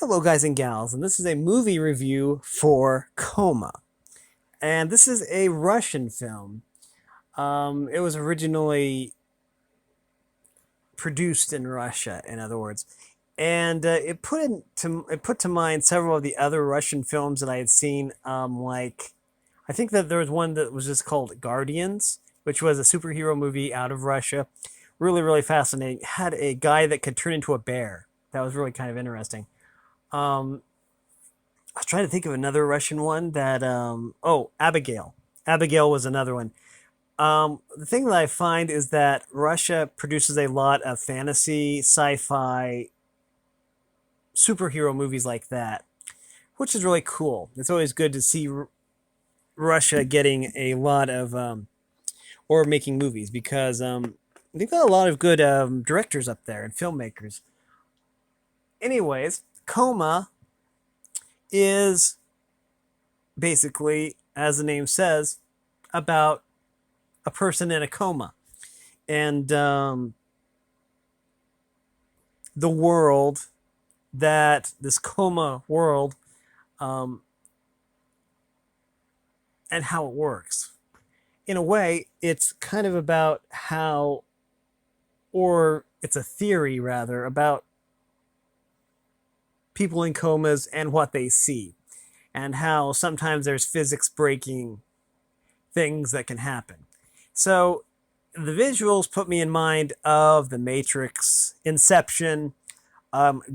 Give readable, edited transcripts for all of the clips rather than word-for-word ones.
Hello, guys and gals, and this is a movie review for Coma. And this is a Russian film. It was originally produced in Russia, in other words, and it put to mind several of the other Russian films that I had seen. Like I think that there was one that was just called Guardians, which was a superhero movie out of Russia. Really, really fascinating. Had a guy that could turn into a bear. That was really kind of interesting. Um, I was trying to think of another Russian one that Abigail. Abigail was another one. The thing that I find is that Russia produces a lot of fantasy, sci-fi, superhero movies like that, which is really cool. It's always good to see Russia getting a lot of or making movies because they've got a lot of good directors up there and filmmakers. Anyways, Coma is basically, as the name says, about a person in a coma. And the world that this coma world um, and how it works. In a way, it's kind of about how, or it's a theory rather, about people in comas and what they see, and how sometimes there's physics breaking things that can happen. So the visuals put me in mind of The Matrix, Inception,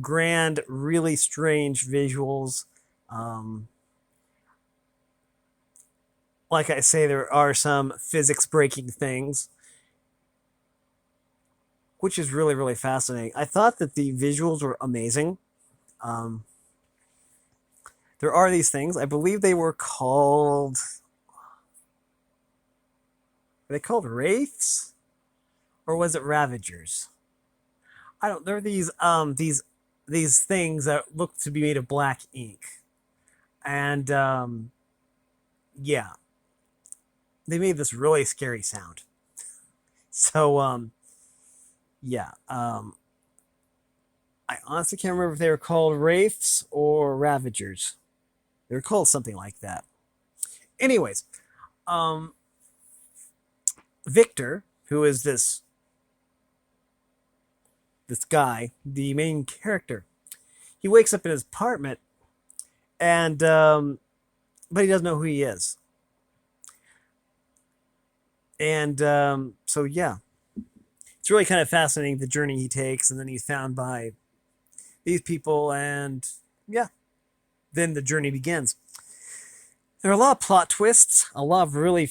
grand, really strange visuals. Um, like I say, there are some physics breaking things, which is really, really fascinating. I thought that the visuals were amazing. Um, there are these things. I believe they were called. Are they called wraiths, or was it ravagers? I don't. There are these things that look to be made of black ink, and yeah, they made this really scary sound. So yeah, I honestly can't remember if they were called wraiths or ravagers. They were called something like that. Anyways, um, Victor, who is this guy, the main character, he wakes up in his apartment, and but he doesn't know who he is, and so yeah, it's really kind of fascinating the journey he takes, and then he's found by these people, and yeah, then the journey begins. There are a lot of plot twists, a lot of really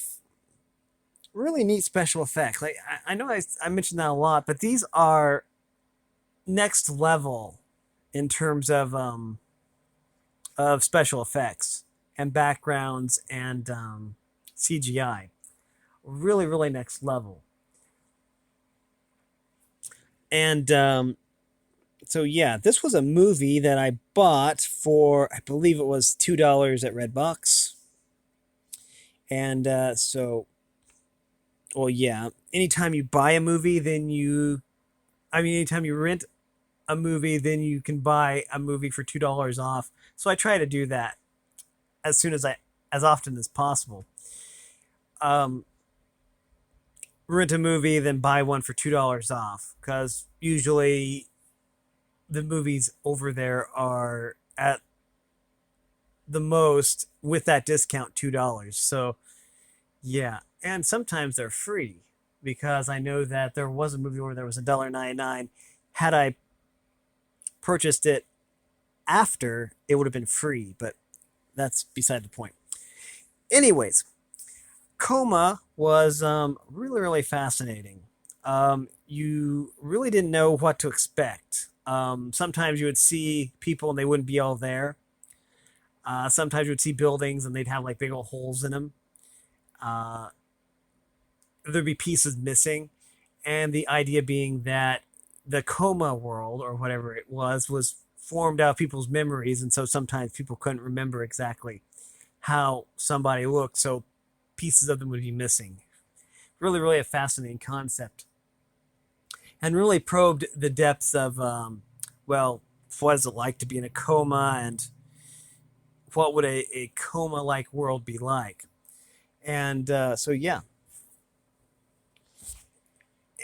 neat special effects. Like I know I mentioned that a lot, but these are next level in terms of special effects and backgrounds and CGI. Really, really next level. And so yeah, this was a movie that I bought for I believe it was $2 at Redbox. And well, yeah. Anytime you buy a movie, anytime you rent a movie, then you can buy a movie for $2 off. So I try to do that as often as possible. Um, Rent a movie, then buy one for $2 off, because usually the movies over there are at the most with that discount $2. So yeah, and sometimes they're free because I know that there was a movie where there was $1.99. Had I purchased it after, it would have been free, but that's beside the point. Anyways, Coma was really, really fascinating. You really didn't know what to expect. Sometimes you would see people and they wouldn't be all there. Sometimes you would see buildings and they'd have like big old holes in them. Uh, there'd be pieces missing, and the idea being that the coma world or whatever it was formed out of people's memories, and so sometimes people couldn't remember exactly how somebody looked, so pieces of them would be missing. Really, really a fascinating concept, and really probed the depths of well, what is it like to be in a coma, and what would a coma like world be like. And so yeah,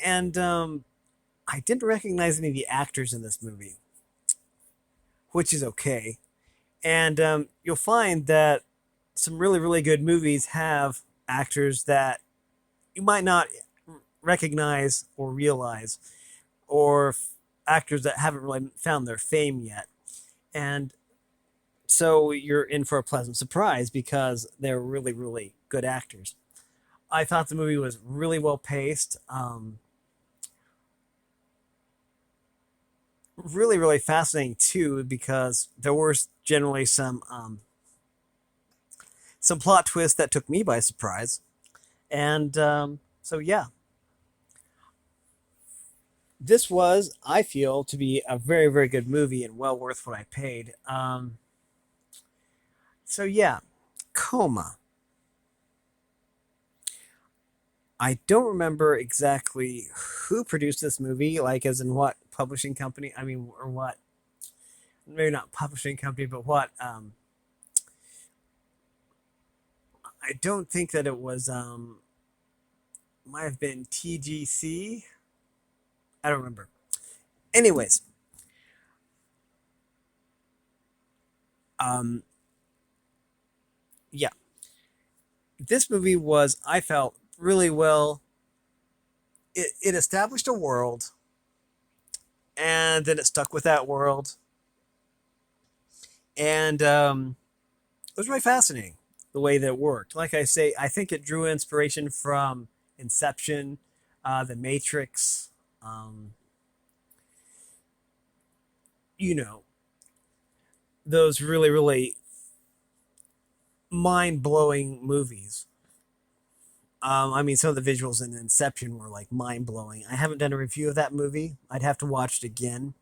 and I didn't recognize any of the actors in this movie, which is okay. And you'll find that some really, really good movies have actors that you might not recognize or realize, or actors that haven't really found their fame yet. And so you're in for a pleasant surprise because they're really, really good actors. I thought the movie was really well paced, really, really fascinating too, because there were generally some plot twists that took me by surprise. And so yeah, this was, I feel, to be a very, very good movie and well worth what I paid. So yeah, Coma. I don't remember exactly who produced this movie, like as in what publishing company. I mean, or what? Maybe not publishing company, but what? I don't think that it was. Might have been TGC. I don't remember. Anyways, um, yeah, this movie was, I felt, really well. It established a world, and then it stuck with that world, and it was really fascinating the way that it worked. Like I say, I think it drew inspiration from Inception, The Matrix, um, you know, those really, really mind blowing movies. I mean, some of the visuals in Inception were like mind blowing. I haven't done a review of that movie. I'd have to watch it again.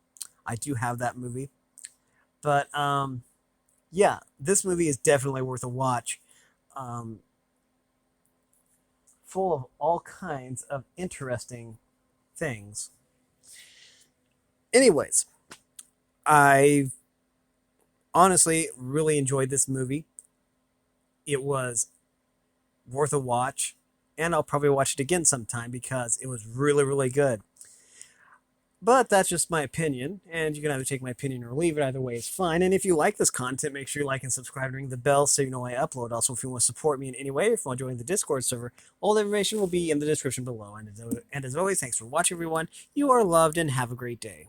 I do have that movie. But yeah, this movie is definitely worth a watch. Um, Full of all kinds of interesting things. Anyways, I honestly really enjoyed this movie. It was worth a watch, and I'll probably watch it again sometime because it was really, really good. But that's just my opinion, and you can either take my opinion or leave it. Either way is fine. And if you like this content, make sure you like and subscribe and ring the bell so you know when I upload. Also, if you want to support me in any way, if you want to join the Discord server, all the information will be in the description below. And as always, thanks for watching, everyone. You are loved, and have a great day.